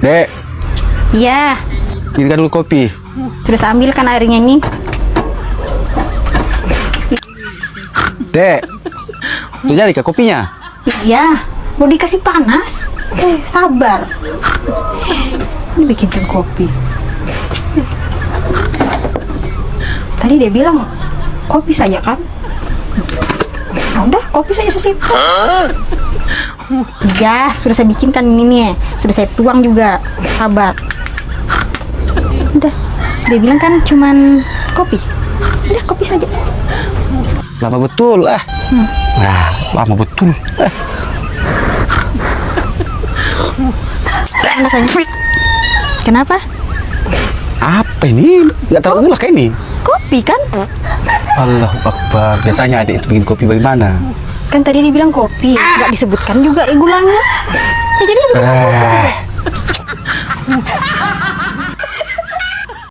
Dek, Iya, kita dulu kopi. sudah saya ambil kan airnya nih. Dek, udah jadi kah kopinya? Iya, mau dikasih panas. Sabar. Ini bikinkan kopi. Tadi dia bilang kopi saja kan? Nah, udah, kopi saja sesimpel. Ya, sudah saya bikinkan ini nih. Sudah saya tuang juga. Sabar. Udah, dia bilang kan cuman kopi. Udah, kopi saja. Lama betul, Wah, lama betul. Panas aja. Kenapa? Apa ini? Gak tahu ulah kayak ini. Kopi kan? Allahu Akbar. Biasanya adik itu bikin kopi bagaimana? Kan tadi dibilang kopi, nggak disebutkan juga gulanya. Ya jadi lebih kopi saja.